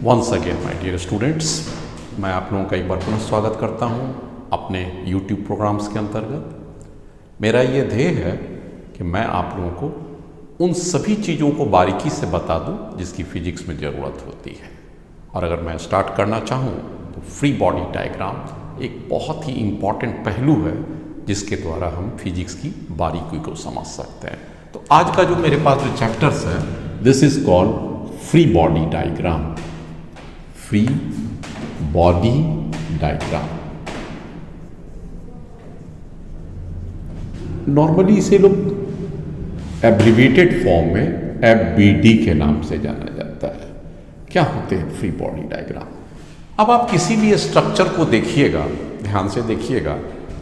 Once again my dear students, मैं आप लोगों का एक बार पुनः स्वागत करता हूं अपने YouTube प्रोग्राम्स के अंतर्गत। मेरा ये ध्येय है कि मैं आप लोगों को उन सभी चीज़ों को बारीकी से बता दूं जिसकी फिजिक्स में ज़रूरत होती है। और अगर मैं स्टार्ट करना चाहूँ तो फ्री बॉडी डायग्राम एक बहुत ही इम्पॉर्टेंट पहलू है जिसके द्वारा हम फिजिक्स की बारीकी को समझ सकते हैं। तो आज का जो मेरे पास जो चैप्टर्स है, this is called free body diagram. Free body diagram normally इसे लोग एब्रिविएटेड फॉर्म में FBD के नाम से जाना जाता है। क्या होते हैं फ्री बॉडी डायग्राम? अब आप किसी भी स्ट्रक्चर को देखिएगा, ध्यान से देखिएगा,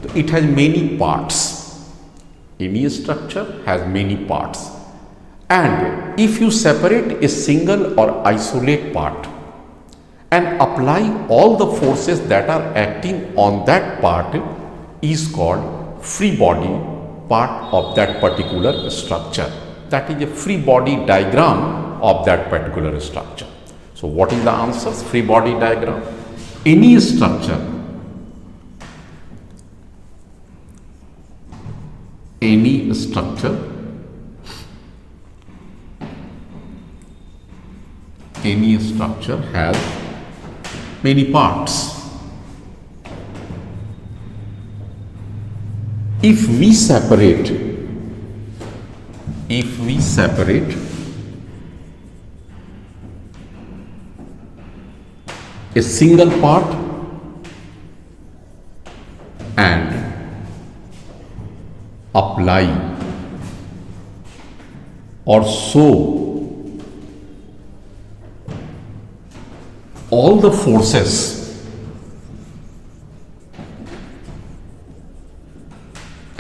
तो it has many parts. Any structure has many parts, and if you separate a single or isolate part and apply all the forces that are acting on that part is called free body part of that particular structure. That is a free body diagram of that particular structure. So what is the answer? Free body diagram. Any structure has many parts. If we separate a single part and apply or show all the forces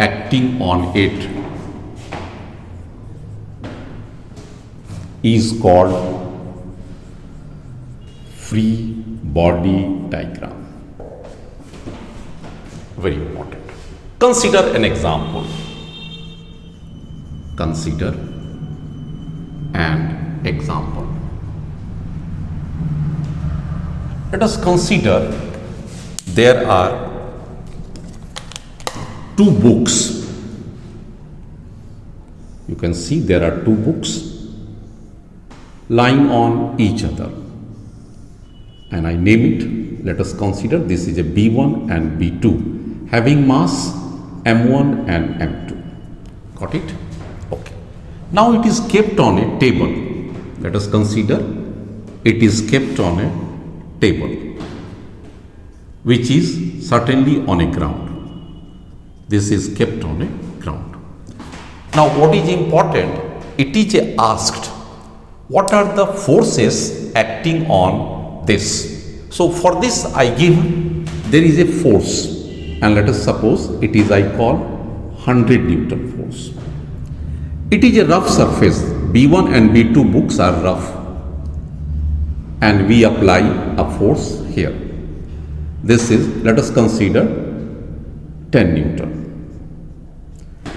acting on it is called free body diagram. Very important. Consider an example. Consider an example. Let us consider there are two books. You can see there are two books lying on each other, and I name it. Let us consider this is a B1 and B2 having mass M1 and M2. Got it? Okay. Now it is kept on a table. Let us consider it is kept on a table which is certainly on a ground. This is kept on a ground. Now what is important? It is asked what are the forces acting on this. So for this I give there is a force, and let us suppose it is I call 100 Newton force. It is a rough surface. B1 and B2 books are rough, and we apply a force here. This is, let us consider 10 Newton.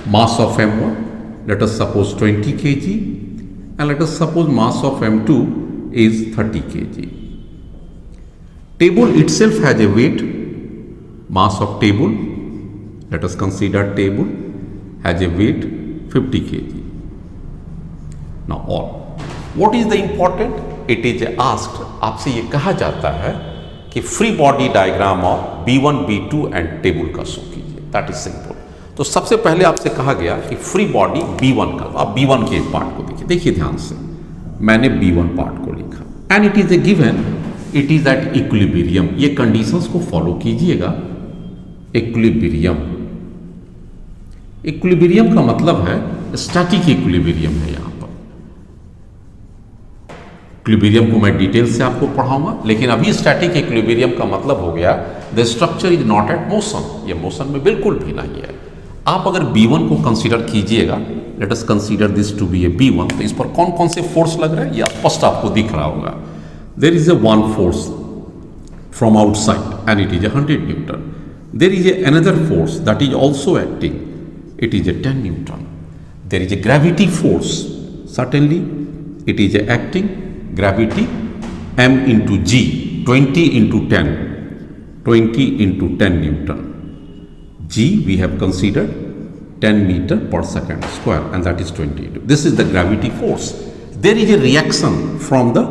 Mass of M1, let us suppose 20 kg, and let us suppose mass of M2 is 30 kg. Table itself has a weight. Mass of table, let us consider table has a weight 50 kg. Now all. What is the important? It is asked, आपसे ये कहा जाता है कि free body diagram of B1, B2 and table का show कीजिए। That is simple. तो सबसे पहले आपसे कहा गया कि फ्री बॉडी B1 का, आप B1 के पार्ट को देखिए। देखिए ध्यान से, मैंने B1 पार्ट को लिखा and it is A given, it is at equilibrium. ये कंडीशंस को फॉलो कीजिएगा। इक्विलिब्रियम, इक्विलिब्रियम का मतलब है स्टैटिक इक्विलिब्रियम है। यहाँ पर इक्विलिब्रियम को मैं डिटेल से आपको पढ़ाऊंगा, लेकिन अभी स्टैटिक इक्विलिब्रियम का मतलब हो गया the structure is not at motion. ये मोशन में बिल्कुल भी नहीं है। आप अगर B1 को कंसीडर कीजिएगा, let us consider this to be a B1, तो इस पर कौन कौन से फोर्स लग रहे हैं ये स्पष्ट आपको दिख रहा होगा। There is a one force from outside and it is 100 newton. There is another force that is also acting. It is a 10 Newton. There is a gravity force. Certainly, it is acting gravity m into g, 20 into 10, 20 into 10 Newton. G we have considered 10 meter per second square, and that is 20. This is the gravity force. There is a reaction from the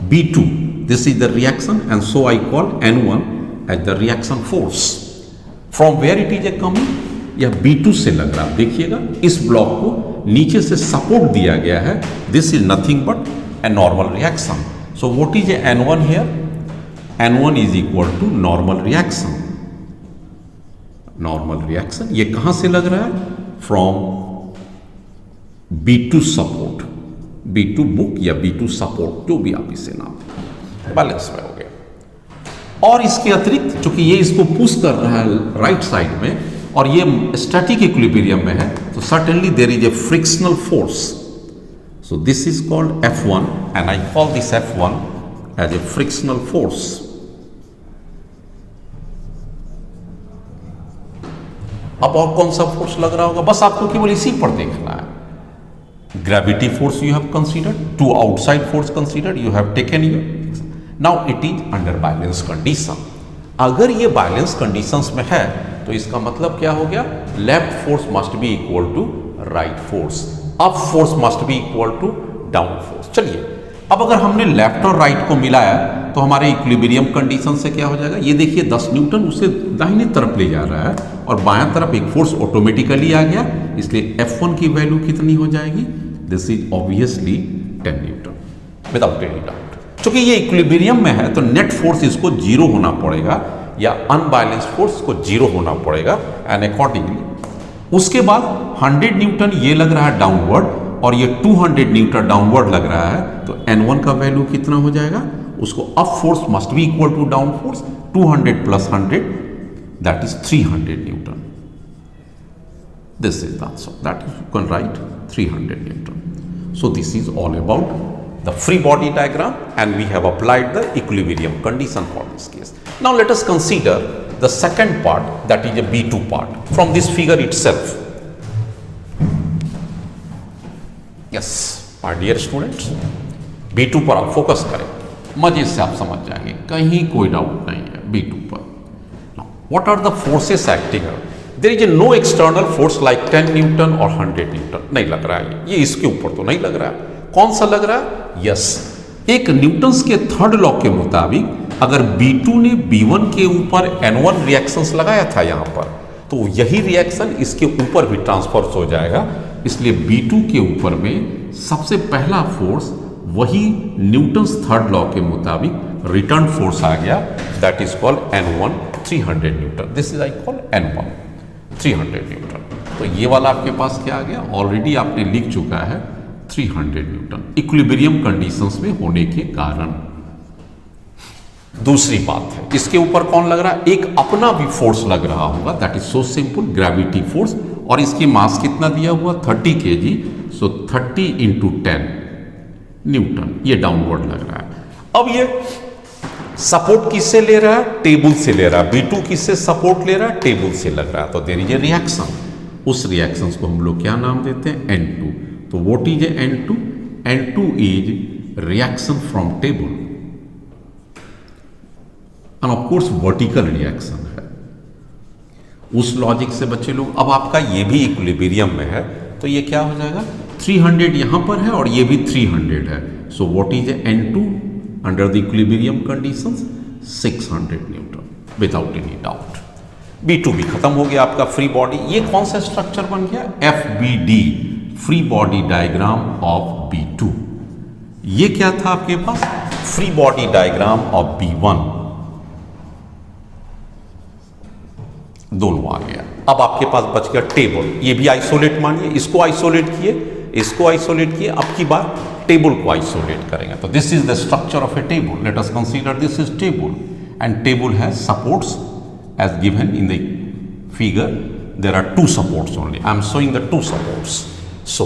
B2. This is the reaction, and so I call N1 as the reaction force. From where it is coming? यह B2 से लग रहा है. देखिएगा इस block को नीचे से सपोर्ट दिया गया है. This is nothing but a normal reaction. So what is N1 here? N1 is equal to normal reaction. Normal reaction ये कहां से लग रहा है? From B2 support, B2 book या B2 सपोर्ट, जो भी आप इसे नाम बैलेंस में हो गया. और इसके अतिरिक्त चूंकि ये इसको पुश कर रहा है राइट साइड में और ये स्टैटिक इक्विलिब्रियम में है, तो certainly there is a frictional force. So this is called F1 and I call this F1 as a frictional force. अब और कौन सा फोर्स लग रहा होगा? बस आपको केवल इसी पर देखना है. Gravity force you have considered, two outside force considered, you have taken your. Now it is under balance condition. अगर ये बैलेंस कंडीशंस में है तो इसका मतलब क्या हो गया? Left force must be equal to right force, up force must be equal to down force. चलिए अब अगर हमने लेफ्ट और राइट को मिलाया तो हमारे इक्विलिब्रियम कंडीशन से क्या हो जाएगा? ये देखिए 10 न्यूटन उसे दाहिने तरफ ले जा रहा है और बायां तरफ एक फोर्स ऑटोमेटिकली आ गया, इसलिए F1 की वैल्यू कितनी हो जाएगी? This is obviously 10 Newton without any doubt. चूंकि ये इक्विलिब्रियम में है तो नेट फोर्स इसको जीरो होना पड़ेगा या अनबैलेंस फोर्स को जीरो होना पड़ेगा, एंड अकॉर्डिंगली उसके बाद 100 न्यूटन ये लग रहा है डाउनवर्ड और ये 200 न्यूटन डाउनवर्ड लग रहा है, तो N1 का वैल्यू कितना हो जाएगा? उसको up force must be equal to down force. 200 plus 100 that is 300 newton. This is the answer. That is you can write 300 newton. So this is all about the free body diagram, and we have applied the equilibrium condition for this case. Now let us consider the second part, that is a B2 part from this figure itself. Yes, my dear students, B2 पर आप focus करें, मजे से आप समझ जाएंगे, कहीं कोई डाउट नहीं है B2 पर. Now what are the forces acting here? There is a no external force like 10 Newton or 100 Newton. नहीं लग रहा है, ये इसके ऊपर तो नहीं लग रहा है. कौन सा लग रहा है? यस, एक न्यूटन्स के थर्ड लॉ के मुताबिक अगर B2 ने B1 के ऊपर N1 रिएक्शंस लगाया था यहां पर, तो यही रिएक्शन इसके ऊपर भी ट्रांसफर हो जाएगा. इसलिए B2 के ऊपर में सबसे पहला फोर्स वही न्यूटन्स थर्ड लॉ के मुताबिक रिटर्न फोर्स आ गया, that is called N1 300 newton. This is I call N1 300 Newton. तो ये वाला आपके पास क्या आ गया? ऑलरेडी आपने लिख चुका है 300 न्यूटन इक्विलिब्रियम कंडीशंस में होने के कारण. दूसरी बात है, इसके ऊपर कौन लग रहा है? एक अपना भी फोर्स लग रहा होगा, that is so simple, gravity force. और इसकी मास कितना दिया हुआ? 30 kg. सो 30 इंटू 10 न्यूटन, ये डाउनवर्ड लग रहा है. अब ये सपोर्ट किससे ले रहा है? टेबल से ले रहा है. B2 किससे सपोर्ट ले रहा है? टेबल से लग रहा है. तो देयर इज ए रिएक्शन. उस रिएक्शन को हम लोग क्या नाम देते हैं? N2. तो what is a N2? N2 is reaction from table, end of course vertical reaction है. उस लॉजिक से बच्चे लोग, अब आपका ये भी इक्विलिब्रियम में है तो ये क्या हो जाएगा? 300 यहां पर है और ये भी 300 है. सो what is a N2 under the equilibrium conditions? 600 Newton without any doubt. B2 भी खत्म हो गया आपका फ्री बॉडी. ये कौन सा स्ट्रक्चर बन गया? FBD, free body diagram of B2. ये क्या था आपके पास? Free body diagram of B1. दोनों आ गया. अब आपके पास बच गया टेबल. ये भी आइसोलेट मानिए, इसको आइसोलेट किए, इसको आइसोलेट किए. अब की बार टेबल को आइसोलेट करेंगे. तो this is the structure of A table. Late us consider this is table, and table has supports as given in the figure. There are two supports only. I am showing the two supports. So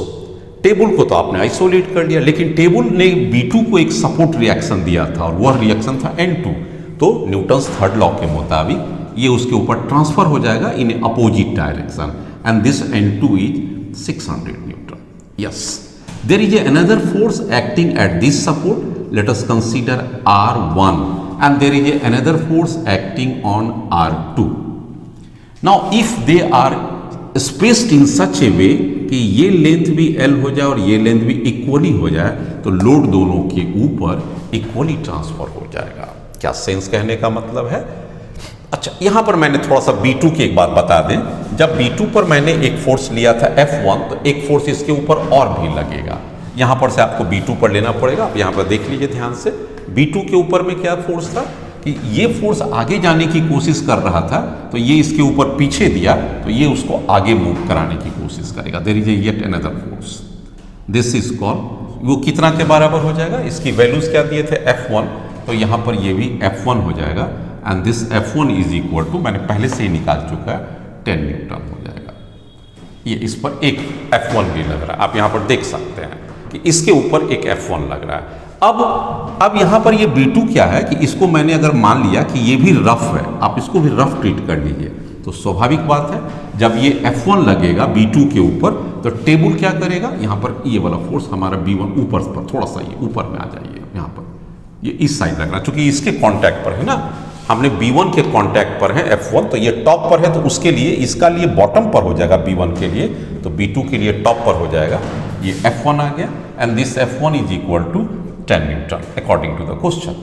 table को तो आपने isolate कर लिया, लेकिन table ने B2 को एक support reaction दिया था और वह रिएक्शन था N2. तो न्यूटन्स थर्ड लॉ के मुताबिक ये उसके ऊपर ट्रांसफर हो जाएगा in opposite direction, and this N2 is 600 newton. Yes, there is another force acting at this support let us consider R1 and there is another force acting on R2. Now if they are spaced in such a way कि ये length भी L हो जाए और ये length भी equally हो जाए तो लोड दोनों के ऊपर इक्वली ट्रांसफर हो जाएगा। क्या सेंस कहने का मतलब है? अच्छा, यहां पर मैंने थोड़ा सा B2 की एक बात बता दें। जब B2 पर मैंने एक फोर्स लिया था F1 तो एक फोर्स इसके ऊपर और भी लगेगा। यहां पर से आपको B2 पर लेना पड़ेगा। आप यहां पर देख लीजिए ध्यान से, B2 के ऊपर में क्या फोर्स था कि ये फोर्स आगे जाने की कोशिश कर रहा था तो ये इसके ऊपर पीछे दिया तो ये उसको आगे मूव कराने की कोशिश करेगा। There is yet another force, this is called, वो कितना के बराबर हो जाएगा? इसकी वैल्यूज क्या दिए थे? F1, तो यहां पर ये भी F1 हो जाएगा and this F1 is equal to, मैंने पहले से ही निकाल चुका है, 10 न्यूटन हो जाएगा। ये इस पर एक F1 भी लग रहा है, आप यहां पर देख सकते हैं कि इसके ऊपर एक F1 लग रहा है। अब यहां पर ये B2 क्या है कि इसको मैंने अगर मान लिया कि ये भी रफ है, आप इसको भी रफ ट्रीट कर लीजिए तो स्वाभाविक बात है जब ये F1 लगेगा B2 के ऊपर तो टेबल क्या करेगा? यहां पर ये वाला फोर्स हमारा B1 ऊपर पर, थोड़ा सा ये ऊपर में आ जाइए, यहां पर ये इस साइड लग रहा है क्योंकि इसके कांटेक्ट पर है ना, हमने B1 के कांटेक्ट पर है F1 तो ये टॉप पर है तो उसके लिए, इसका लिए बॉटम पर हो जाएगा B1 के लिए, तो B2 के लिए टॉप पर हो जाएगा। ये F1 आ गया and this F1 is equal to 10 newton according to the question.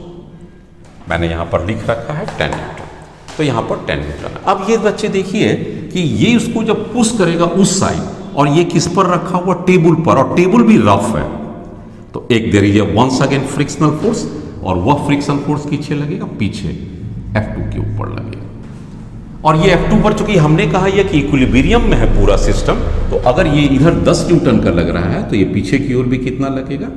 मैंने यहां पर लिख रखा है 10 न्यूटन, तो यहां पर 10 न्यूटन। अब ये बच्चे देखिए कि ये उसको जब पुश करेगा उस साइड और ये किस पर रखा हुआ? टेबल पर, और टेबल भी रफ है तो एक there is once again frictional force और वह फ्रिक्शन फोर्स पीछे लगेगा, पीछे F2 के ऊपर लगेगा। और ये F2 पर चूंकि हमने कहा यह कि इक्विलिब्रियम में है पूरा सिस्टम, तो अगर ये इधर 10 न्यूटन का लग रहा है तो ये पीछे की ओर भी कितना लगेगा?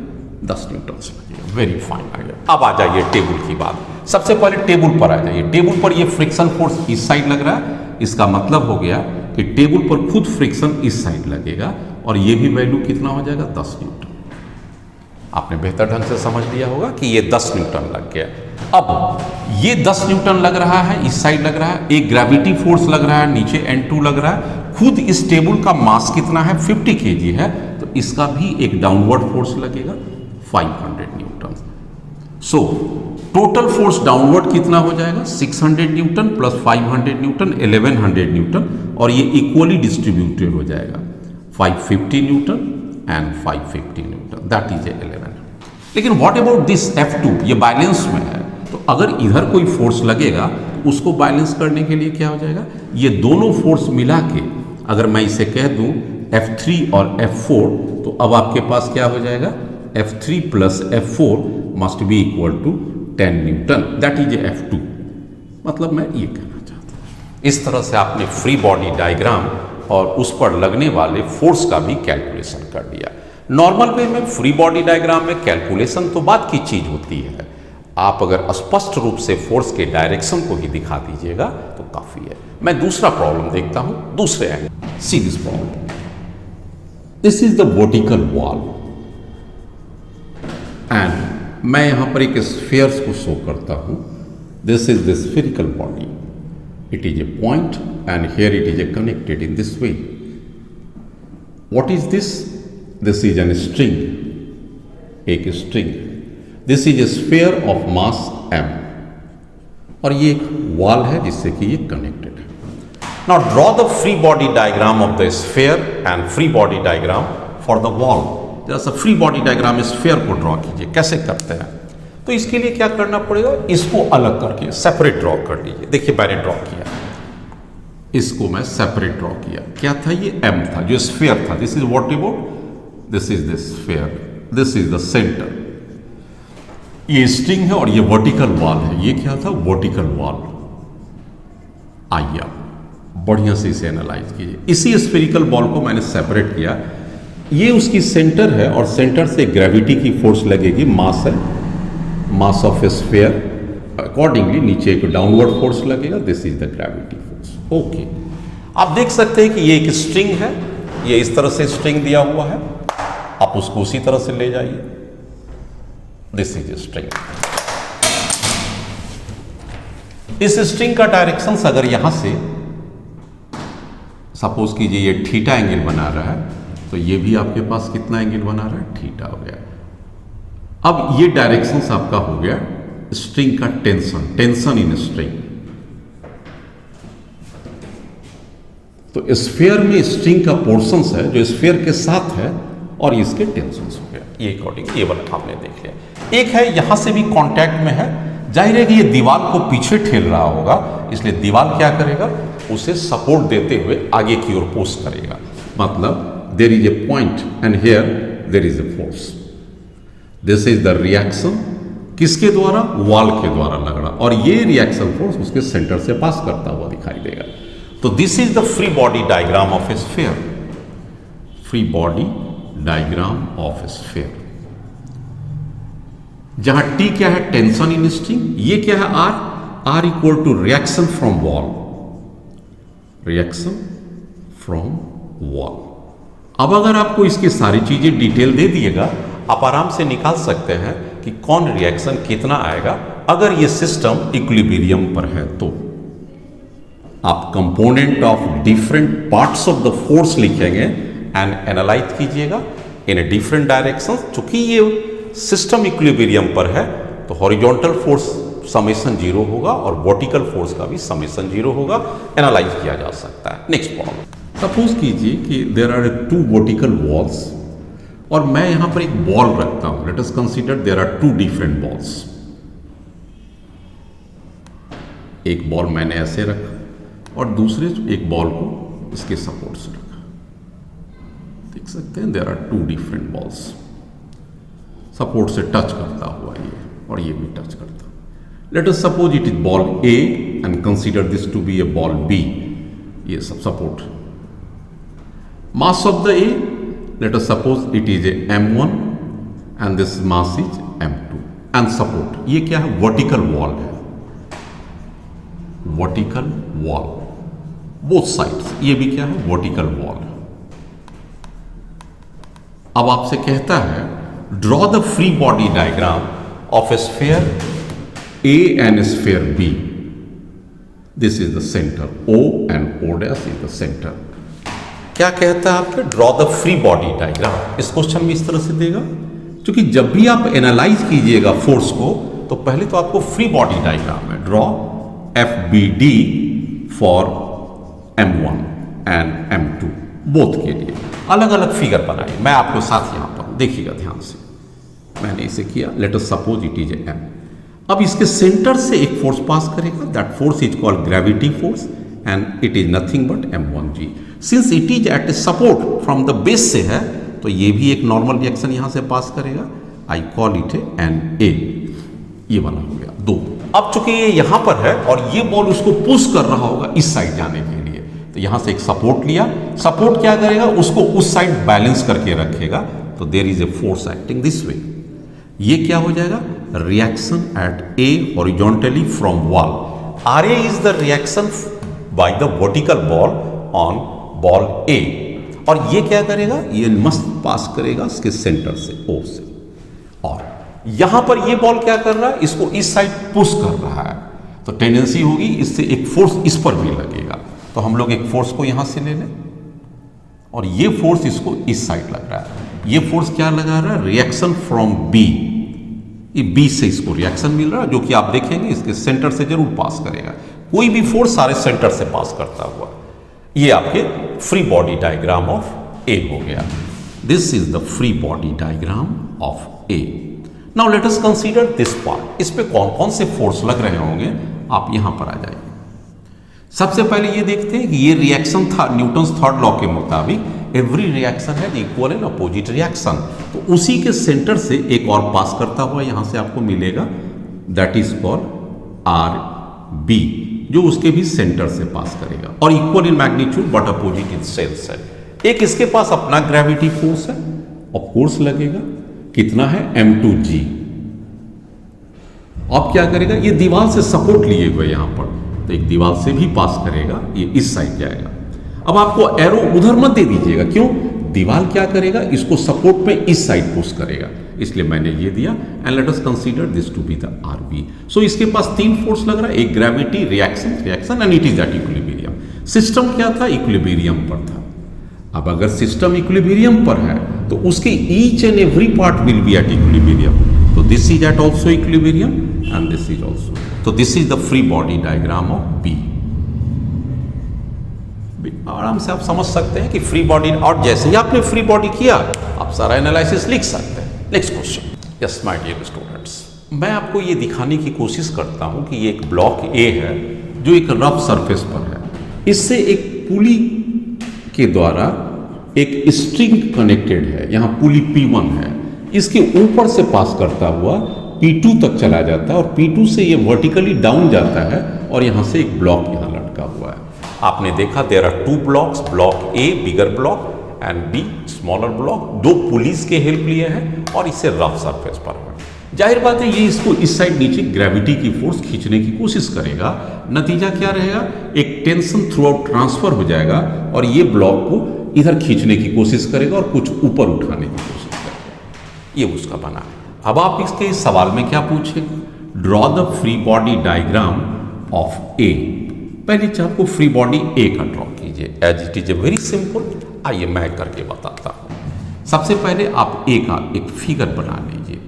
10 न्यूटन से लगेगा। वेरी फाइन आ गया। अब आ जाइए टेबल की बात। सबसे पहले टेबल पर आ जाइए। टेबल पर ये फ्रिक्शन फोर्स इस साइड लग रहा है, इसका मतलब हो गया कि टेबल पर खुद फ्रिक्शन इस साइड लगेगा और ये भी वैल्यू कितना हो जाएगा? 10 न्यूटन। आपने बेहतर ढंग से समझ लिया होगा कि ये 10 न्यूटन लग गया। अब ये 10 न्यूटन लग रहा है, इस साइड लग रहा है, एक ग्रेविटी फोर्स लग रहा है, नीचे N2 लग रहा है, खुद इस टेबल का मास कितना है? 50 kg है, तो इसका भी एक डाउनवर्ड फोर्स लगेगा 500 Newton. So total force downward कितना हो जाएगा? 600 न्यूटन प्लस 500 न्यूटन 1100 न्यूटन, और ये इक्वली डिस्ट्रीब्यूटेड हो जाएगा 550 Newton and 550 Newton, that is 1100। लेकिन व्हाट अबाउट दिस F2? ये बैलेंस में है, तो अगर इधर कोई फोर्स लगेगा उसको बैलेंस करने के लिए क्या हो जाएगा? ये दोनों फोर्स मिला के अगर मैं इसे कह दूं F3 और F4 तो अब आपके पास क्या हो जाएगा? F3 plus F4 must be equal to 10 newton, that is F2। मतलब मैं ये कहना चाहता हूं। इस तरह से आपने फ्री बॉडी डायग्राम और उस पर लगने वाले फोर्स का भी कैलकुलेशन कर लिया। नॉर्मल वे में फ्री बॉडी डायग्राम में कैलकुलेशन तो बात की चीज होती है, आप अगर स्पष्ट रूप से फोर्स के डायरेक्शन को ही दिखा दीजिएगा तो काफी है। मैं दूसरा प्रॉब्लम देखता हूं, दूसरे angle. See this problem, this is the vertical wall and मैं यहां पर एक स्फीयर्स को शो करता हूं। This is the spherical body, it is a point and here it is a connected in this way. What is this? This is an string, एक string. This is a sphere of mass m, और ये एक wall है जिससे कि ये connected है। Now draw the free body diagram of the sphere and free body diagram for the wall. जरा सा फ्री बॉडी डायग्राम स्फीयर को ड्रॉ कीजिए। कैसे करते हैं? तो इसके लिए क्या करना पड़ेगा? इसको अलग करके सेपरेट ड्रॉ कर लीजिए। देखिए मैंने ड्रॉ किया, इसको मैं सेपरेट ड्रॉ किया। क्या था? ये m था जो स्फीयर था। This is what about, this is the sphere, this is the centre. ये स्ट्रिंग है और ये वर्टिकल वॉल है। ये क्या था? Vertical wall. आइए बढ़िया से इसे एनालाइज कीजिए। इसी स्फेरिकल बॉल को मैंने सेपरेट किया, ये उसकी सेंटर है और सेंटर से ग्रेविटी की फोर्स लगेगी, मास है, mass of a sphere. Accordingly नीचे एक डाउनवर्ड फोर्स लगेगा, this is the gravity force. Okay, आप देख सकते हैं कि ये एक स्ट्रिंग है, ये इस तरह से स्ट्रिंग दिया हुआ है, आप उसको उसी तरह से ले जाइए। This is string. इस स्ट्रिंग का डायरेक्शन अगर यहां से सपोज कीजिए ये थीटा एंगल बना रहा है, तो ये भी आपके पास कितना एंगल बना रहा है? थीटा हो गया। अब ये डायरेक्शंस आपका हो गया स्ट्रिंग का टेंशन, टेंशन इन स्ट्रिंग। तो स्फीयर में स्ट्रिंग का पोर्शंस है जो स्फीयर के साथ है और इसके टेंशंस हो गया। ये अकॉर्डिंग ये वाला आपने देख लिया। एक है यहां से भी कांटेक्ट में है, जाहिर है कि ये दीवार को पीछे ठेल रहा होगा, इसलिए दीवार क्या करेगा, उसे सपोर्ट देते हुए आगे की ओर पुश करेगा। मतलब there is a point and here there is a force. This is the reaction, किसके द्वारा, वॉल के द्वारा लग रहा, और ये रिएक्शन फोर्स उसके सेंटर से पास करता हुआ दिखाई देगा। तो this is the free body diagram of a sphere, free body diagram of a sphere. जहां टी क्या है, टेंशन इन स्ट्रिंग, ये क्या है, R, R equal to reaction from wall, reaction from wall. अब अगर आपको इसकी सारी चीजें डिटेल दे दिएगा, आप आराम से निकाल सकते हैं कि कौन रिएक्शन कितना आएगा अगर ये सिस्टम इक्विलिब्रियम पर है। तो आप component of different parts of the force लिखेंगे एंड एनालाइज कीजिएगा इन ए डिफरेंट डायरेक्शन। चूंकि ये सिस्टम इक्विलिब्रियम पर है तो हॉरिजॉन्टल फोर्स समेशन 0 होगा और वर्टिकल फोर्स का भी समेशन 0 होगा, एनालाइज किया जा सकता है। नेक्स्ट प्रॉब्लम, सपोज कीजिए कि देयर आर 2 वर्टिकल वॉल्स और मैं यहां पर एक बॉल रखता हूं। Let us consider there are 2 different balls. एक बॉल मैंने ऐसे रखा और दूसरे एक बॉल को इसके सपोर्ट से रखा। देख सकते हैं there are 2 different balls, support से टच करता हुआ ये और ये भी टच करता। Let us suppose it is ball A and consider this to be a ball B. ये सब support, mass of the A, let us suppose it is a m1 and this mass is m2 and support. ये क्या है, vertical wall है, vertical wall both sides, ये भी क्या है, वर्टिकल वॉल। अब आपसे कहता है draw the free body diagram of a sphere A and sphere B. This is the center, O and O dash is the center. क्या कहता है आपके, draw the free body diagram. इस क्वेश्चन में इस तरह से देगा, क्योंकि जब भी आप एनालाइज कीजिएगा फोर्स को तो पहले तो आपको फ्री बॉडी डायग्राम है, draw FBD for M1 and M2 both के लिए अलग अलग फिगर बनाइए। मैं आपको साथ यहां पर देखिएगा ध्यान से, मैंने इसे किया। Let us suppose it is a M। अब इसके सेंटर से एक फोर्स पास करेगा, that force is called gravity force and it is nothing but M1G। Since it is at a support from the base से है तो ये भी एक नॉर्मल रिएक्शन यहां से पास करेगा, आई कॉल इट NA। ये वाला हो गया 2। अब चूंकि ये यहां पर है और ये बॉल उसको पुश कर रहा होगा इस साइड जाने के लिए, तो यहां से एक सपोर्ट लिया, सपोर्ट क्या करेगा, उसको उस साइड बैलेंस करके रखेगा। तो there is a force acting this way. ये क्या हो जाएगा, reaction at a horizontally from wall. RA is the reaction by the vertical ball on ball A। और ये क्या करेगा, ये मस्त पास करेगा इसके सेंटर से O से, और यहां पर ये बॉल क्या कर रहा है, इसको इस साइड पुश कर रहा है। तो टेंडेंसी होगी इससे एक फोर्स इस पर भी लगेगा। तो हम लोग एक फोर्स को यहां से ले लें और ये फोर्स इसको इस साइड लग रहा है। ये फोर्स क्या लगा रहा है, रिएक्शन फ्रॉम B। ये B से इसको रिएक्शन मिल रहा है जो कि आप देखेंगे इसके सेंटर से जरूर पास करेगा। कोई भी फोर्स सारे सेंटर से पास करता हुआ। ये आपके free body diagram of A हो गया। This is the free body diagram of A। Now let us consider this part. इस पे कौन कौन से फोर्स लग रहे होंगे, आप यहां पर आ जाइए। सबसे पहले ये देखते हैं कि ये रिएक्शन था न्यूटन्स थर्ड लॉ के मुताबिक एवरी रिएक्शन है इक्वल एंड अपोजिट रिएक्शन। तो उसी के सेंटर से एक और पास करता हुआ यहां से आपको मिलेगा, दैट इज कॉल्ड RB, जो उसके भी सेंटर से पास करेगा और equal in magnitude but opposite in sense है। एक इसके पास अपना ग्रेविटी फोर्स है और फोर्स लगेगा, कितना है, M2G। अब क्या करेगा, ये दीवार से सपोर्ट लिए हुए यहां पर, तो एक दीवार से भी पास करेगा, ये इस साइड जाएगा। अब आपको एरो उधर मत दे दीजिएगा, क्यों, दीवार क्या करेगा, इसको सपोर्ट में इस साइड पुश करेगा, इसलिए मैंने ये दिया। And let us consider this to be the RB। So इसके पास 3 फोर्स लग रहा है, एक gravity, reaction and it is at equilibrium. System क्या था, इक्विलिब्रियम पर था। अब अगर सिस्टम इक्विलिब्रियम पर है तो उसके each and every part will be at equilibrium. तो So this is at also equilibrium and this is also. So this is the free body diagram of B. आराम से आप समझ सकते हैं कि फ्री बॉडी, और जैसे ही आपने फ्री बॉडी किया आप सारा एनालिसिस लिख सकते हैं। Next question. Yes my dear students, मैं आपको ये दिखाने की कोशिश करता हूं कि ये एक ब्लॉक ए है जो एक रफ सरफेस पर है। इससे एक पुली के द्वारा एक स्ट्रिंग कनेक्टेड है, यहाँ पुली P1 है, इसके ऊपर से पास करता हुआ P2 तक चला जाता है और P2 से ये वर्टिकली डाउन जाता है और यहाँ से एक ब्लॉक यहाँ लटका हुआ है। आपने देखा there are two blocks, block A bigger block and B smaller block. दो पुलिस के हेल्प लिए हैं और इसे रफ सरफेस पर है। जाहिर बात है ये इसको इस साइड नीचे ग्रेविटी की फोर्स खींचने की कोशिश करेगा। नतीजा क्या रहेगा, एक टेंशन थ्रू आउट ट्रांसफर हो जाएगा और ये ब्लॉक को इधर खींचने की कोशिश करेगा और कुछ ऊपर उठाने की कोशिश करेगा। ये उसका बना है। अब आप इसके इस सवाल में क्या पूछेंगे, draw the free body diagram of A. पहले आपको फ्री बॉडी ए का ड्रॉ कीजिए, as it is a very simple. आइए मैं करके बताता हूँ। सबसे पहले आप ए का एक फिगर बना लीजिए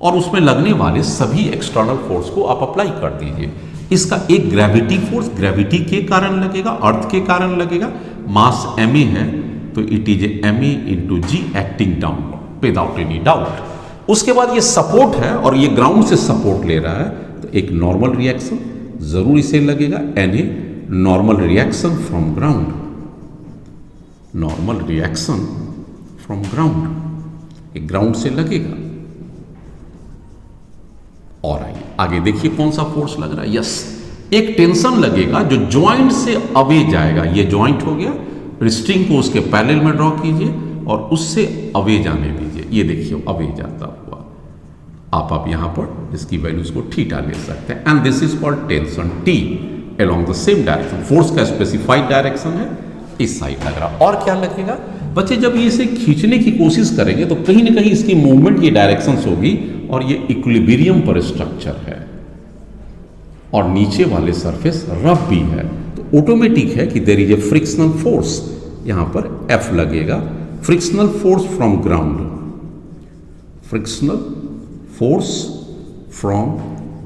और उसमें लगने वाले सभी एक्सटर्नल फोर्स को आप अप्लाई कर दीजिए। इसका एक ग्रेविटी फोर्स ग्रेविटी के कारण लगेगा, अर्थ के कारण लगेगा। मास ma है तो it is ma into g acting downward without any doubt. उसके बाद ये सपोर्ट है और ये ग्राउंड से सपोर्ट ले रहा है तो एक नॉर्मल रिएक्शन जरूर इसे लगेगा, Na normal reaction from ground, normal reaction from ground, एक ग्राउंड से लगेगा। और आइए आगे देखिए कौन सा फोर्स लग रहा है। यस, एक टेंशन लगेगा जो जॉइंट से अवे जाएगा। ये जॉइंट हो गया, स्ट्रिंग को उसके पैरेलल में ड्रॉ कीजिए और उससे अवे जाने दीजिए। ये देखिए अवे जाता हुआ। आप यहां पर इसकी वैल्यूज को थीटा ले सकते हैं and this is called tension T along the same direction. Force का स्पेसिफाइड डायरेक्शन है, इस साइड लग रहा। और क्या लगेगा बच्चे, जब ये इसे खींचने की कोशिश करेंगे तो कहीं ना कहीं इसकी मूवमेंट की डायरेक्शंस होगी और ये इक्विलिब्रियम पर स्ट्रक्चर है और नीचे वाले सरफेस रफ भी है तो ऑटोमेटिक है कि there is a frictional force. यहां पर F लगेगा, frictional force from ground, frictional force from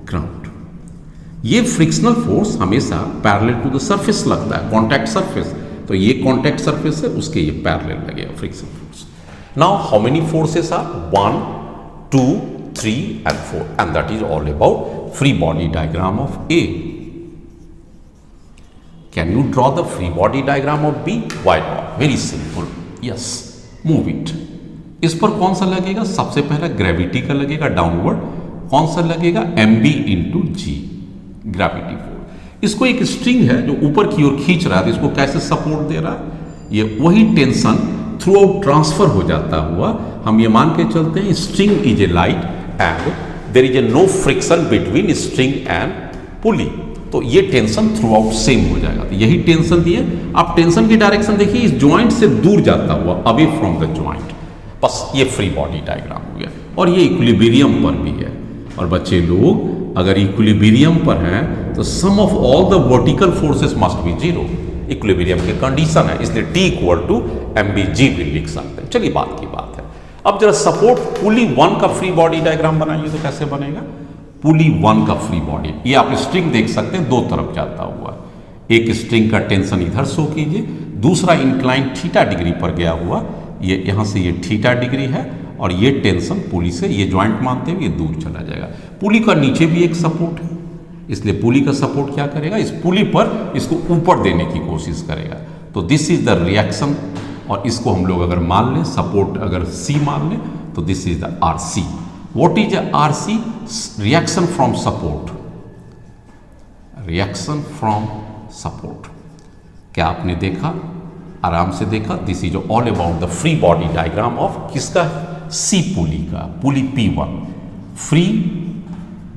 ground. ये फ्रिक्शनल फोर्स हमेशा पैरेलल टू द सरफेस लगता है, कॉन्टैक्ट सरफेस। तो ये कॉन्टैक्ट सरफेस है, उसके ये पैरेलल लगेगा friction force. Now how many forces are 1 2 3 and 4 and that is all about free body diagram of A. Can you draw the free body diagram of B? Why not? Very simple. Yes, move it. इस पर कौन सा लगेगा, सबसे पहला gravity का लगेगा downward. कौन सा लगेगा, mb इंटू जी, ग्रेविटी फोर्स। इसको एक स्ट्रिंग है जो ऊपर की ओर खींच रहा है तो इसको कैसे सपोर्ट दे रहा है, ये वही टेंशन थ्रू आउट ट्रांसफर हो जाता हुआ हम ये मान के चलते हैं string is a light and there is a no friction between string and pulley. तो ये टेंशन थ्रू आउट सेम हो जाएगा। तो यही टेंशन दी है। आप टेंशन की डायरेक्शन देखिए, इस ज्वाइंट से दूर जाता हुआ, अवे फ्रॉम द ज्वाइंट। बस ये फ्री बॉडी डायग्राम हो गया और ये इक्विलिब्रियम पर भी है। और बच्चे लोग अगर इक्विलिब्रियम पर हैं तो sum of all the vertical forces must be zero. Equilibrium की कंडीशन है, इसलिए T इक्वल टू mg भी लिख सकते हैं। चलिए बात की बात है। अब जरा सपोर्ट पुली 1 का फ्री बॉडी डायग्राम बनाइए तो कैसे बनेगा। पुली 1 का फ्री बॉडी, ये आप स्ट्रिंग देख सकते हैं दो तरफ जाता हुआ। एक स्ट्रिंग का टेंशन इधर शो कीजिए, दूसरा इंक्लाइन थीटा डिग्री पर गया हुआ, ये यहां से ये थीटा डिग्री है और ये टेंशन पुली से ये ज्वाइंट मानते हुए ये दूर चला जाएगा। पुली का नीचे भी एक सपोर्ट है, इसलिए पुली का सपोर्ट क्या करेगा, इस पुली पर इसको ऊपर देने की कोशिश करेगा। तो दिस इज द रिएक्शन और इसको हम लोग अगर मान लें सपोर्ट, अगर C मान लें तो this is the RC। What is RC? Reaction from support, reaction from support. क्या आपने देखा, आराम से देखा। This is all about the free body diagram of किसका, C पुली का, पुली P1। Free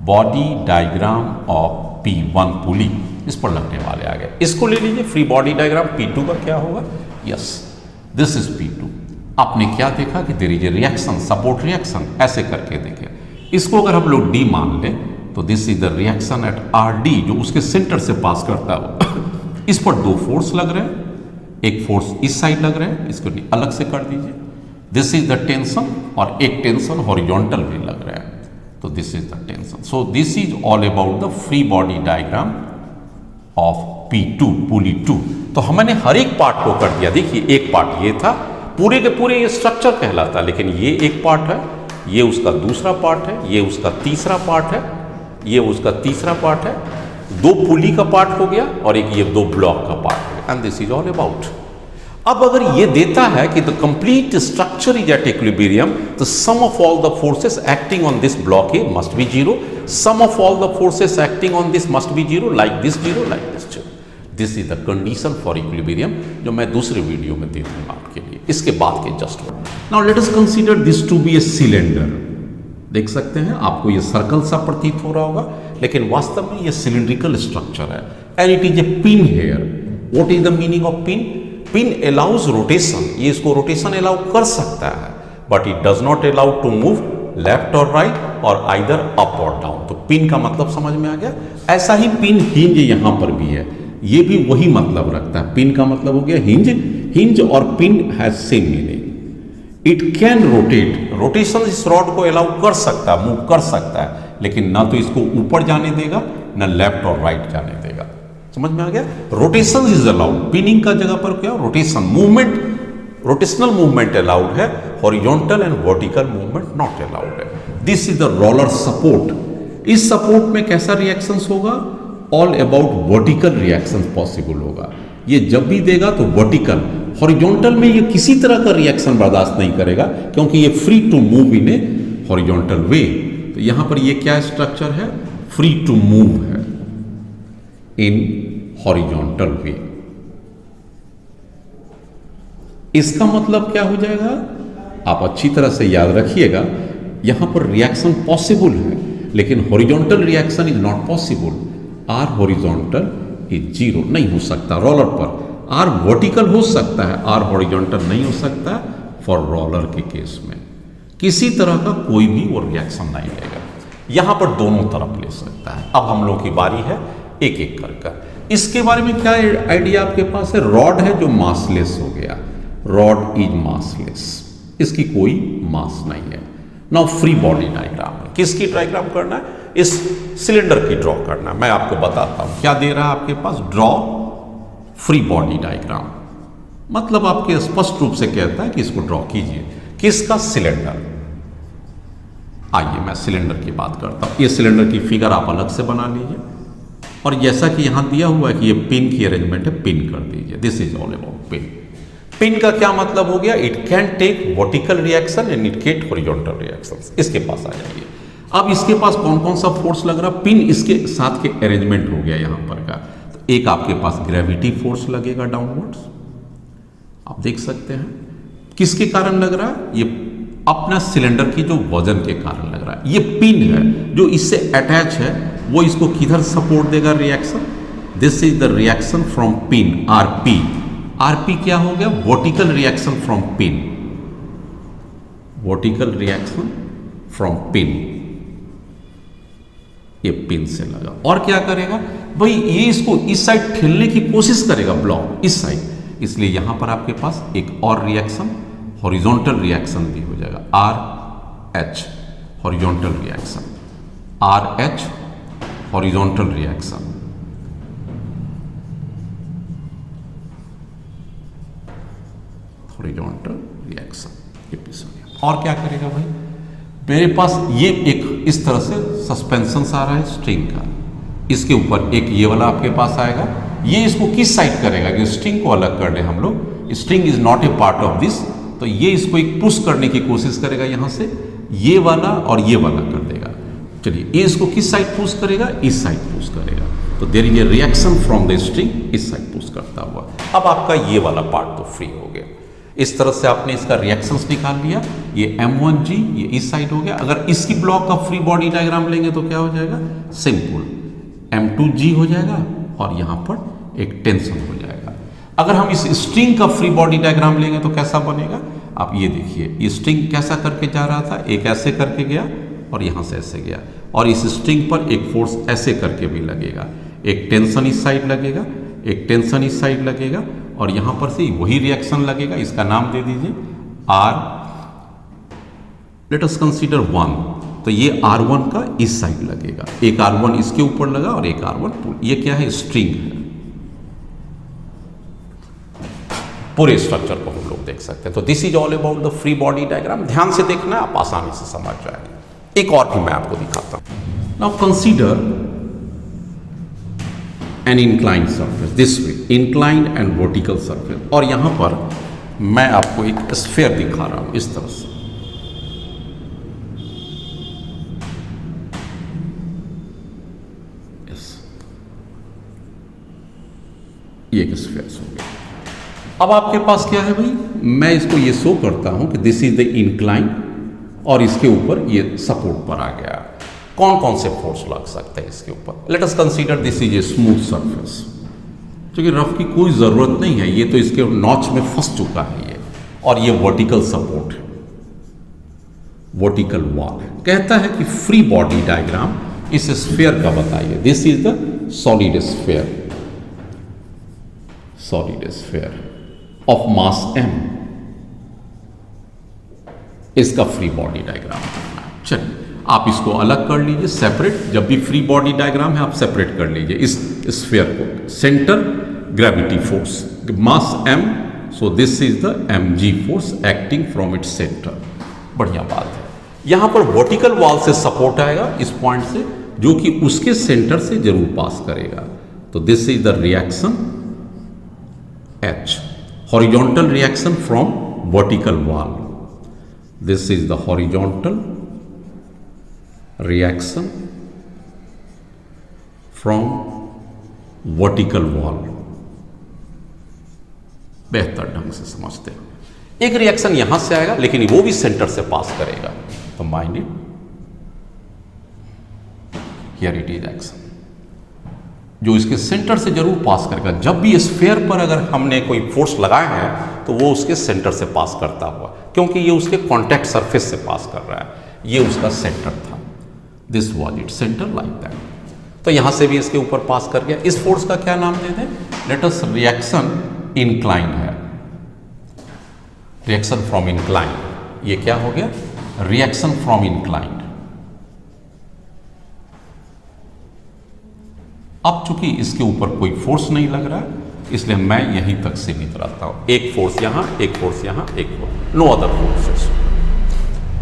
body diagram of P1 पुली, इस पर लगने वाले आ गए। इसको ले लीजिए, फ्री बॉडी डायग्राम P2 पर क्या होगा। Yes, this is P2। आपने क्या देखा कि there is a reaction, support reaction, ऐसे करके देखे। इसको अगर हम लोग D मान लें तो this is the reaction at RD जो उसके सेंटर से पास करता हो। इस पर दो फोर्स लग रहे हैं, एक फोर्स इस साइड लग रहे हैं, इसको अलग से कर दीजिए। दिस इज द टेंशन और एक टेंशन हॉरिजॉन्टल भी लग रहा है। तो this is the tension. So this is all about the free body diagram of P2 पुली 2. तो हमने हर एक पार्ट को कर दिया. देखिए एक पार्ट ये था, पूरे के पूरे ये स्ट्रक्चर कहलाता, लेकिन ये एक पार्ट है, ये उसका दूसरा पार्ट है, ये उसका तीसरा पार्ट है, ये उसका तीसरा पार्ट है, दो पुली का पार्ट हो गया और एक ये दो ब्लॉक का पार्ट हो गया. And this is all about. अब अगर ये देता है कि the complete structure is at equilibrium, the sum of all the forces acting on this block A must be zero, sum of all the forces acting on this must be zero, like this zero, like this zero. This is the condition for equilibrium, जो मैं दूसरे video में दे दूंगा आपके लिए इसके बाद के just. Now let us consider this to be a cylinder. देख सकते हैं आपको ये सर्कल सा प्रतीत हो रहा होगा, लेकिन वास्तव में ये सिलिंड्रिकल स्ट्रक्चर है. And it is a pin here. What is the meaning of pin? Pin allows rotation. ये इसको रोटेशन अलाउ कर सकता है, but it does not allow to move left और राइट और आइदर अप और डाउन. तो पिन का मतलब समझ में आ गया. ऐसा ही पिन हिंज यहां पर भी है, ये भी वही मतलब रखता है. पिन का मतलब हो गया हिंज. हिंज और pin has same meaning. It can rotate. Rotation इस रॉड को अलाउ कर सकता है, मूव कर सकता है, लेकिन ना तो इसको ऊपर जाने देगा, ना लेफ्ट और राइट जाने देगा. समझ में आ गया. Rotation is allowed. पिनिंग का जगह पर क्या? Rotation, movement, rotational movement allowed है. Horizontal and vertical movement not allowed है. This is the roller support. इस सपोर्ट में कैसा रिएक्शंस होगा? All about vertical reaction possible होगा. ये जब भी देगा तो वर्टिकल. हॉरिजॉन्टल में ये किसी तरह का रिएक्शन बर्दाश्त नहीं करेगा, क्योंकि ये free to move in a horizontal way. तो यहां पर ये क्या स्ट्रक्चर है? फ्री टू मूव है इन हॉरिजॉन्टल वे. इसका मतलब क्या हो जाएगा? आप अच्छी तरह से याद रखिएगा, यहां पर रिएक्शन पॉसिबल है, लेकिन horizontal reaction is not possible. R horizontal is zero, नहीं हो सकता रोलर पर. आर वर्टिकल हो सकता है, आर हॉरिजॉन्टल नहीं हो सकता फॉर रोलर के केस में. किसी तरह का कोई भी वो रिएक्शन नहीं लेगा. यहां पर दोनों तरफ ले सकता है. अब हम लोग की बारी है एक एक कर. इसके बारे में क्या आइडिया आपके पास है? रॉड है जो मासलेस हो गया. रॉड इज मासलेस, इसकी कोई मास नहीं है. Now free body diagram. किसकी डायग्राम करना है? इस सिलेंडर की ड्रॉ करना. मैं आपको बताता हूं क्या दे रहा है आपके पास. Draw free body diagram. मतलब आपके स्पष्ट रूप से कहता है कि इसको ड्रॉ कीजिए. किसका? सिलेंडर. आइए मैं सिलेंडर की बात करता हूं. ये सिलेंडर की फिगर आप अलग से बना लीजिए, और जैसा कि यहां दिया हुआ है कि ये पिन की अरेंजमेंट है, पिन कर दीजिए. This is all about pin. Pin का क्या मतलब हो गया? It can take vertical reaction and it get horizontal reaction. इसके पास आ जाइए. अब इसके पास कौन कौन सा फोर्स लग रहा? पिन इसके साथ के अरेंजमेंट हो गया यहां पर का. तो एक आपके पास ग्रेविटी फोर्स लगेगा डाउनवर्ड्स, आप देख सकते हैं. किसके कारण लग रहा है? ये अपना सिलेंडर की जो वजन के कारण लग रहा है. ये पिन है जो इससे अटैच है, वो इसको किधर सपोर्ट देगा? Reaction. This is the reaction from pin. RP. RP क्या हो गया? Vertical reaction from pin. Vertical reaction from pin. ये पिन से लगा. और क्या करेगा भाई? ये इसको इस साइड ठेलने की कोशिश करेगा, ब्लॉक इस साइड. इसलिए यहां पर आपके पास एक और रिएक्शन, हॉरिजॉन्टल रिएक्शन भी हो जाएगा. R H horizontal reaction. R H horizontal reaction. Horizontal reaction. और क्या करेगा भाई? मेरे पास ये एक इस तरह से सस्पेंशन आ रहा है स्ट्रिंग का. इसके ऊपर एक ये वाला आपके पास आएगा. ये इसको किस साइड करेगा? कि स्ट्रिंग को अलग कर ले हम लोग. String is not a part of this. तो ये इसको एक पुश करने की कोशिश करेगा यहां से. ये वाला और ये वाला कर देगा. चलिए, ये इसको किस साइड पुश करेगा? इस साइड पुश करेगा. तो there is a reaction from the string, इस साइड पुश करता हुआ. अब आपका ये वाला पार्ट तो फ्री हो गया. इस तरह से आपने इसका रिएक्शंस निकाल लिया. ये M1G ये इस साइड हो गया. अगर इसकी ब्लॉक का फ्री बॉडी डायग्राम लेंगे तो क्या हो जाएगा? सिंपल M2G हो जाएगा, और यहां पर एक टेंशन हो जाएगा. अगर हम इस स्ट्रिंग का फ्री बॉडी डायग्राम लेंगे तो कैसा बनेगा? आप ये देखिए, ये स्ट्रिंग कैसा करके जा रहा था? एक ऐसे करके गया और यहां से ऐसे गया, और इस स्ट्रिंग पर एक फोर्स ऐसे करके भी लगेगा. एक टेंशन इस साइड लगेगा, एक टेंशन इस साइड लगेगा, और यहां पर से वही रिएक्शन लगेगा. इसका नाम दे दीजिए R. Late us consider 1. तो ये R1 का इस साइड लगेगा, एक R1 इसके ऊपर लगा और एक R1 पुल। ये क्या है? स्ट्रिंग है। पूरे स्ट्रक्चर को हम लोग देख सकते हैं। तो this is all about the free body diagram. ध्यान से देखना, आप आसानी से समझ जाएंगे। एक और भी मैं आपको दिखाता हूं। Now consider an inclined surface this way, inclined and vertical surface. और यहां पर मैं आपको एक स्फीयर दिखा रहा हूं इस तरह से। ये एक स्फीयर हो गया। अब आपके पास क्या है भाई? मैं इसको ये शो करता हूं कि दिस इज द इंक्लाइन और इसके ऊपर ये सपोर्ट पर आ गया। कौन कौन से फोर्स लग सकते हैं इसके ऊपर? Late us consider this is a smooth surface, क्योंकि रफ की कोई ज़रूरत नहीं है, ये तो इसके नॉच में फंस चुका है ये। और ये वर्टिकल सपोर्ट है, वर्टिकल वॉल है। कहता है कि फ्री बॉडी डायग्राम इस स्फीयर का बताइए। This is the solid sphere, solid sphere of mass m, इसका फ्री बॉडी डायग्राम। चलिए आप इसको अलग कर लीजिए, सेपरेट। जब भी फ्री बॉडी डायग्राम है आप सेपरेट कर लीजिए इस स्फीयर को। Centre gravity force mass m, so this is the mg force acting from its centre. बढ़िया बात है। यहां पर वर्टिकल वॉल से सपोर्ट आएगा इस पॉइंट से, जो कि उसके सेंटर से जरूर पास करेगा। तो this is the reaction H, horizontal reaction from vertical wall. This is the horizontal reaction from vertical wall. बेहतर ढंग से समझते हैं। एक रिएक्शन यहां से आएगा, लेकिन वो भी सेंटर से पास करेगा। तो mind it, here it is action, जो इसके सेंटर से जरूर पास करेगा। जब भी स्फीयर पर अगर हमने कोई फोर्स लगाए हैं तो वो उसके सेंटर से पास करता हुआ, क्योंकि ये उसके कांटेक्ट सरफेस से पास कर रहा है। ये उसका सेंटर था, this was it centre like that. तो यहां से भी इसके ऊपर पास कर गया। इस फोर्स का क्या नाम दे दें? लेट अस रिएक्शन इंक्लाइन है, रिएक्शन फ्रॉम इंक्लाइन। ये क्या हो गया? Reaction from incline. अब चूंकि इसके ऊपर कोई फोर्स नहीं लग रहा है, इसलिए मैं यहीं तक सीमित रहता हूं। एक फोर्स यहां, एक फोर्स यहां, एक फोर्स, नो अदर फोर्सेस।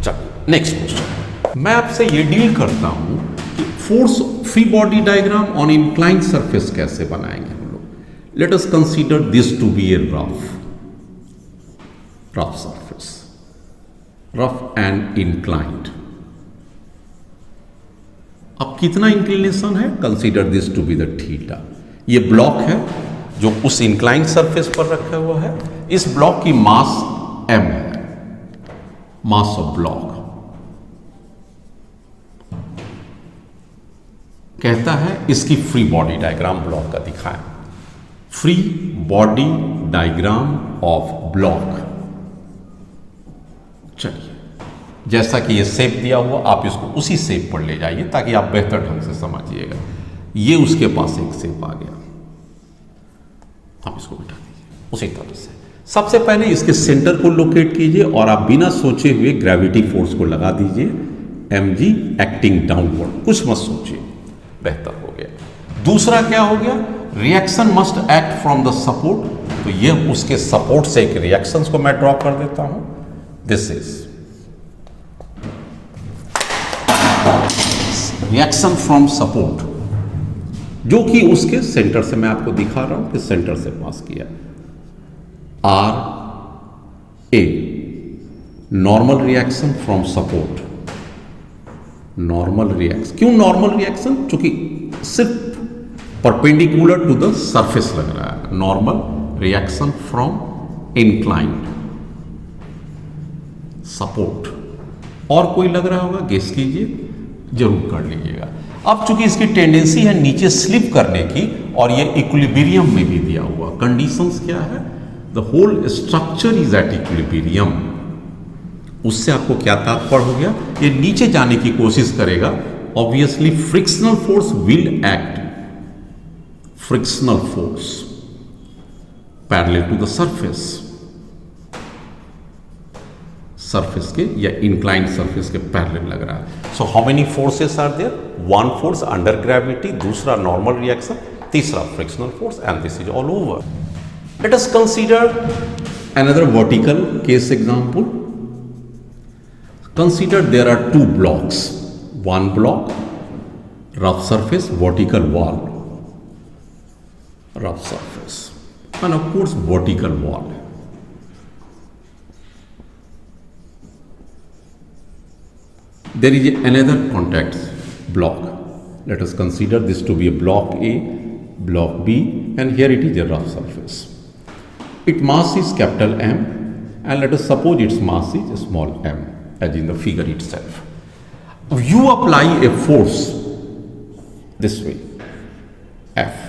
चलिए नेक्स्ट क्वेश्चन। मैं आपसे ये डील करता हूं कि force free body diagram on inclined surface कैसे बनाएंगे हम लोग। Let us consider this to be a rough surface, rough and inclined. अब कितना इंक्लिनेशन है? Consider this to be the theta. ये ब्लॉक है जो उस इंक्लाइन सरफेस पर रखा हुआ है। इस ब्लॉक की मास m है, मास ऑफ ब्लॉक। कहता है इसकी फ्री बॉडी डायग्राम ब्लॉक का दिखाएं। Free body diagram of block. चलिए, जैसा कि ये शेप दिया हुआ, आप इसको उसी शेप पर ले जाइए ताकि आप बेहतर ढंग से समझिएगा। ये उसके पास एक शेप आ गया, आप इसको बिठा दीजिए उसी तरह से। सबसे पहले इसके सेंटर को लोकेट कीजिए और आप बिना सोचे हुए ग्रेविटी फोर्स को लगा दीजिए, mg एक्टिंग डाउनवर्ड। कुछ मत सोचिए, बेहतर हो गया। दूसरा क्या हो गया? Reaction must act from the support. तो ये उसके सपोर्ट से एक रिएक्शन को मैं ड्रॉ कर देता हूं। This is reaction from support, जो कि उसके सेंटर से, मैं आपको दिखा रहा हूं कि सेंटर से पास किया। R A, normal reaction from support. Normal reaction, क्यों नॉर्मल रिएक्शन? क्योंकि सिर्फ परपेंडिकुलर टू द सरफेस लग रहा है। Normal reaction from inclined support. और कोई लग रहा होगा, गेस कीजिए, जरूर कर लीजिएगा। अब चूंकि इसकी टेंडेंसी है नीचे स्लिप करने की, और ये इक्विलिब्रियम में भी दिया हुआ। कंडीशंस क्या है? The whole structure is at equilibrium. उससे आपको क्या तात्पर्य हो गया? ये नीचे जाने की कोशिश करेगा। Obviously frictional force will act, frictional force parallel to the surface surface के या इंक्लाइंड सरफेस के पैरेलल लग रहा है. So how many forces are there? One force under gravity, दूसरा नॉर्मल रिएक्शन, तीसरा frictional force, and this is all over. Let us consider another vertical case example. Consider there are two blocks. One block, rough surface, vertical wall, rough surface, and of course vertical wall. There is another contact block. Let us consider this to be a block A, block B, and here it is a rough surface. Its mass is capital M, and let us suppose its mass is small m, as in the figure itself. You apply a force this way, F,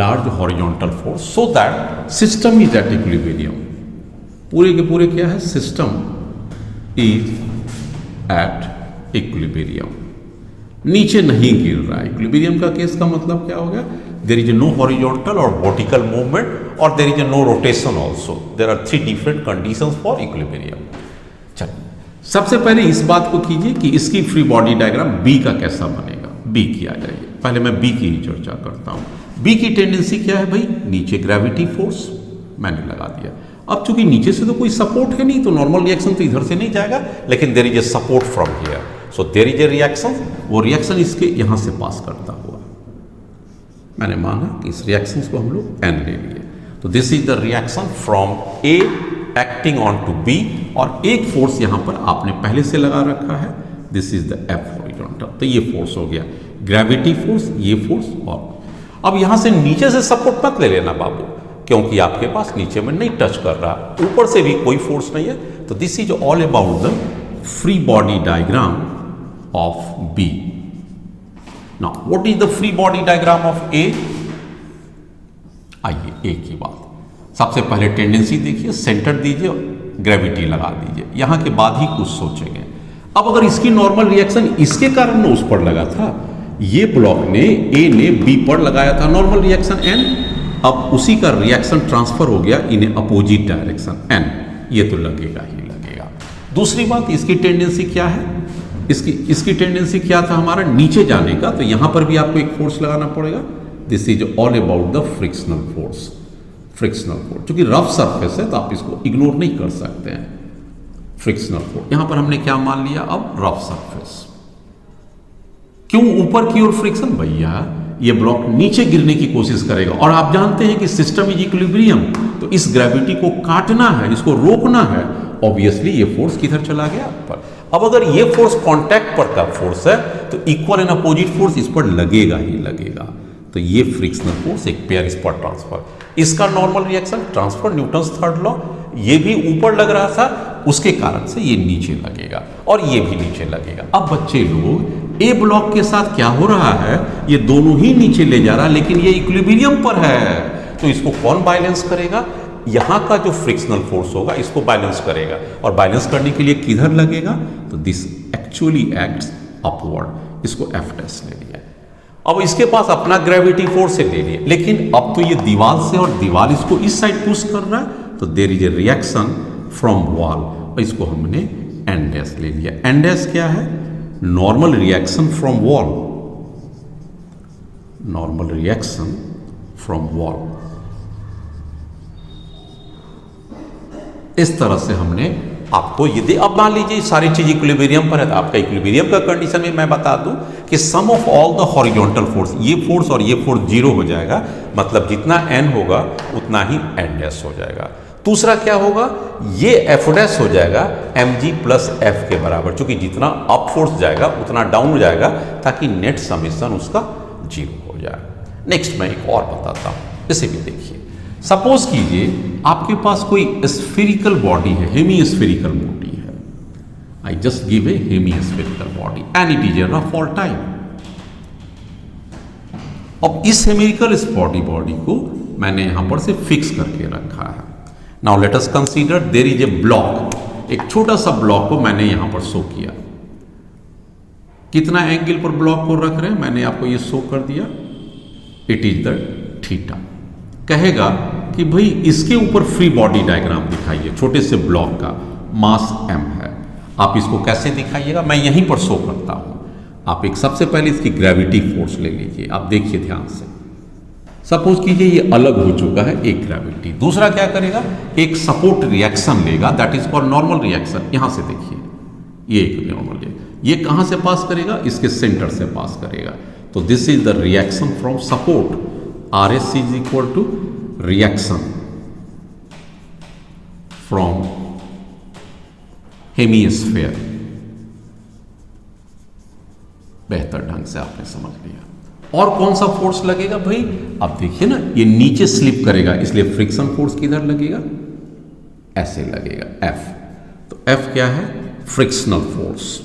large horizontal force, so that system is at equilibrium. पूरे के पूरे क्या है? System is at equilibrium. नीचे नहीं गिर रहा है. इक्विलिब्रियम का केस का मतलब क्या हो गया? There is no horizontal or vertical movement, or there is no rotation also. There are three different conditions for equilibrium. चलिए, सबसे पहले इस बात को कीजिए कि इसकी फ्री बॉडी डायग्राम B का कैसा बनेगा. B की आ जाइए. पहले मैं B की ही चर्चा करता हूँ. B की टेंडेंसी क्या है भाई? नीचे ग्रेविटी फोर्स मैंने लगा दिया. अब चूंकि नीचे से तो कोई सपोर्ट है नहीं, तो नॉर्मल रिएक्शन तो इधर से नहीं जाएगा, लेकिन there is a support from here. So there is a reaction. वो रिएक्शन इसके यहां से पास करता हुआ, मैंने माना कि इस रिएक्शन को हम लोग N ले लिए. तो this is the reaction from A acting on to B, और एक फोर्स यहां पर आपने पहले से लगा रखा है. This is the F horizontal. तो ये फोर्स हो गया ग्रेविटी फोर्स, ये फोर्स. और अब यहां से नीचे से सपोर्ट मत ले लेना बाबू, क्योंकि आपके पास नीचे में नहीं टच कर रहा, ऊपर से भी कोई फोर्स नहीं है. तो this is all about the free body diagram of B. Now, what is the free body diagram of A? आइए A की बात. सबसे पहले टेंडेंसी देखिए, सेंटर दीजिए, ग्रेविटी लगा दीजिए. यहां के बाद ही कुछ सोचेंगे. अब अगर इसकी नॉर्मल रिएक्शन इसके कारण उस पर लगा था, ये ब्लॉक ने A ने B पर लगाया था नॉर्मल रिएक्शन N, अब उसी का रिएक्शन ट्रांसफर हो गया इन अपोजिट डायरेक्शन N. ये तो लगेगा ही लगेगा. दूसरी बात, इसकी टेंडेंसी क्या है? इसकी टेंडेंसी क्या था हमारा? नीचे जाने का. तो यहां पर भी आपको एक फोर्स लगाना पड़ेगा. This is all about the frictional force. Frictional force क्योंकि रफ सरफेस है तो आप इसको इग्नोर नहीं कर सकते हैं. फ्रिक्शनल फोर्स यहां पर हमने क्या मान लिया? अब रफ सरफेस. क्यों ऊपर की ओर फ्रिक्शन? भैया ये ब्लॉक नीचे गिरने की कोशिश करेगा, और आप जानते हैं कि सिस्टम इज इक्विलिब्रियम, तो इस ग्रेविटी को काटना है, इसको रोकना है. ऑब्वियसली ये फोर्स किधर चला गया? पर. अब अगर ये फोर्स कांटेक्ट पर का फोर्स है, तो इक्वल एंड अपोजिट फोर्स इस पर लगेगा ही लगेगा. तो ये फ्रिक्शनल फोर्स एक पेयर इस पर ट्रांसफर. इसका normal reaction transfer, Newton's third law, ये भी ऊपर लग रहा था, उसके कारण से ये नीचे लगेगा, और ये भी नीचे लगेगा. अब बच्चे लोग, ए ब्लॉक के साथ क्या हो रहा है? ये दोनों ही नीचे ले जा रहा है, लेकिन ये इक्विलिब्रियम पर है. तो इसको कौन बैलेंस करेगा? यहां का जो फ्रिक्शनल फोर्स होगा इसको बैलेंस करेगा, और बैलेंस करने के लिए किधर लगेगा? तो दिस एक्चुअली एक्ट्स अपवर्ड. इसको F टेस्ट ले लिया. अब इसके पास अपना ग्रेविटी फोर्स से ले लिया, लेकिन अब तो ये दीवार से, और दीवार इसको इस साइड पुश कर रहा है, तो there is a reaction from wall, और इसको हमने N डैश ले लिया. N डैश क्या है? Normal reaction from wall. Normal reaction from wall. इस तरह से हमने आपको ये दे. अब मान लीजिए सारी चीज इक्विलिब्रियम पर है, तो आपका इक्विलिब्रियम का कंडीशन में मैं बता दूं कि sum of all the horizontal force, ये फोर्स और ये फोर्स जीरो हो जाएगा, मतलब जितना N होगा उतना ही N डैश हो जाएगा. दूसरा क्या होगा? ये F डैश हो जाएगा mg प्लस F के बराबर, क्योंकि जितना अप फोर्स जाएगा उतना डाउन हो जाएगा, ताकि नेट समेशन उसका जीरो हो जाए. नेक्स्ट मैं एक और बताता हूं, इसे भी देखिए. सपोज कीजिए आपके पास कोई स्फेरिकल बॉडी है, हेमी स्फेरिकल बॉडी है. I just give a hemispherical body and it is a rough all time. अब इस हेमिकल बॉडी को मैंने यहां पर से फिक्स करके रखा है. Now let us consider there is a block. एक छोटा सा ब्लॉक को मैंने यहां पर शो किया. कितना एंगल पर ब्लॉक को रख रहे हैं मैंने आपको ये शो कर दिया. It is the theta. कहेगा कि भाई इसके ऊपर फ्री बॉडी डायग्राम दिखाइए छोटे से ब्लॉक का. मास m है। आप इसको कैसे दिखाइएगा, मैं यहीं पर शो करता हूं। आप एक सबसे पहले इसकी ग्रेविटी फोर्स ले लीजिए, आप देखिए ध्यान से। सपोज कीजिए ये अलग हो चुका है एक ग्रेविटी, दूसरा क्या करेगा, एक सपोर्ट रिएक्शन लेगा, that is called normal reaction. यहां से देखिए ये एक नॉर्मल है, ये कहां से पास करेगा, इसके सेंटर से पास करेगा। तो this is the reaction from support, R S is equal to reaction from hemisphere. बेहतर ढंग से आपने समझ लिया। और कौन सा फोर्स लगेगा भाई, अब देखिए ना, ये नीचे स्लिप करेगा, इसलिए फ्रिक्शन फोर्स किधर लगेगा, ऐसे लगेगा, F। तो F क्या है, frictional force.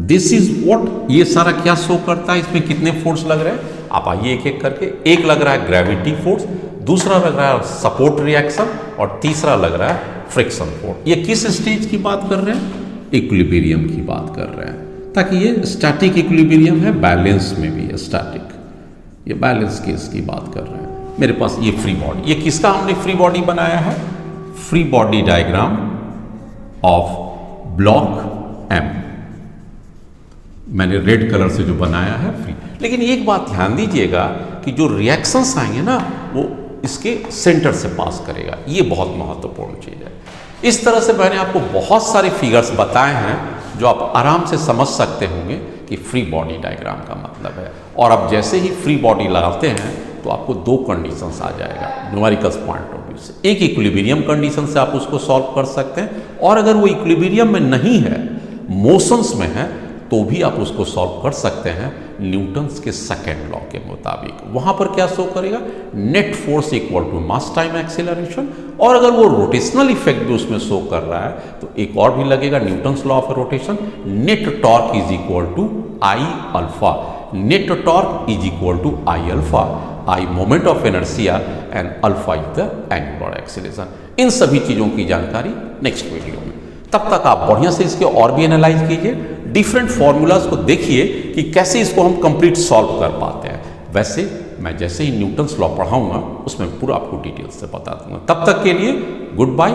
This is what, ये सारा क्या शो करता है, इसमें कितने फोर्स लग रहे हैं, आप आइए एक एक करके। एक लग रहा है ग्रेविटी फोर्स, दूसरा लग रहा है सपोर्ट रिएक्शन, और तीसरा लग रहा है फ्रिक्शन फोर्स। ये किस स्टेज की बात कर रहे हैं, इक्विलिब्रियम की बात कर रहे हैं, ताकि ये स्टैटिक इक्विलिब्रियम है, बैलेंस में भी है स्टैटिक, ये बैलेंस केस की बात कर रहे हैं। मेरे पास ये फ्री बॉडी, ये किसका हमने फ्री बॉडी बनाया है, free body diagram of block M। मैंने रेड कलर से जो बनाया है फ्री। लेकिन एक बात ध्यान दीजिएगा कि जो रिएक्शंस आएंगे ना, वो इसके सेंटर से पास करेगा, ये बहुत महत्वपूर्ण चीज है। इस तरह से मैंने आपको बहुत सारे फिगर्स बताए हैं जो आप आराम से समझ सकते होंगे कि फ्री बॉडी डायग्राम का मतलब है। और अब जैसे ही फ्री बॉडी लगाते हैं तो आपको दो कंडीशंस आ जाएगा न्यूमेरिकल्स पॉइंट ऑफ व्यू से। एक इक्विलिब्रियम कंडीशन से आप उसको सॉल्व कर सकते हैं, और अगर वो इक्विलिब्रियम में नहीं है, मोशंस में है, तो भी आप उसको सॉल्व कर सकते हैं न्यूटन्स के सेकेंड लॉ के मुताबिक। वहां पर क्या शो करेगा, net force equal to mass time acceleration. और अगर वो रोटेशनल इफेक्ट भी उसमें शो कर रहा है तो एक और भी लगेगा, Newton's law of rotation, net torque is equal to I alpha. Net torque is equal to I alpha, I moment of inertia and alpha is the angular acceleration. इन सभी चीजों की जानकारी नेक्स्ट वीडियो में। तब तक आप बढ़िया से इसके और भी एनालाइज कीजिए, डिफरेंट फॉर्मूलाज को देखिए कि कैसे इसको हम कंप्लीट सॉल्व कर पाते हैं। वैसे मैं जैसे ही न्यूटन्स लॉ पढ़ाऊंगा उसमें पूरा आपको डिटेल से बता दूंगा। तब तक के लिए गुड बाय।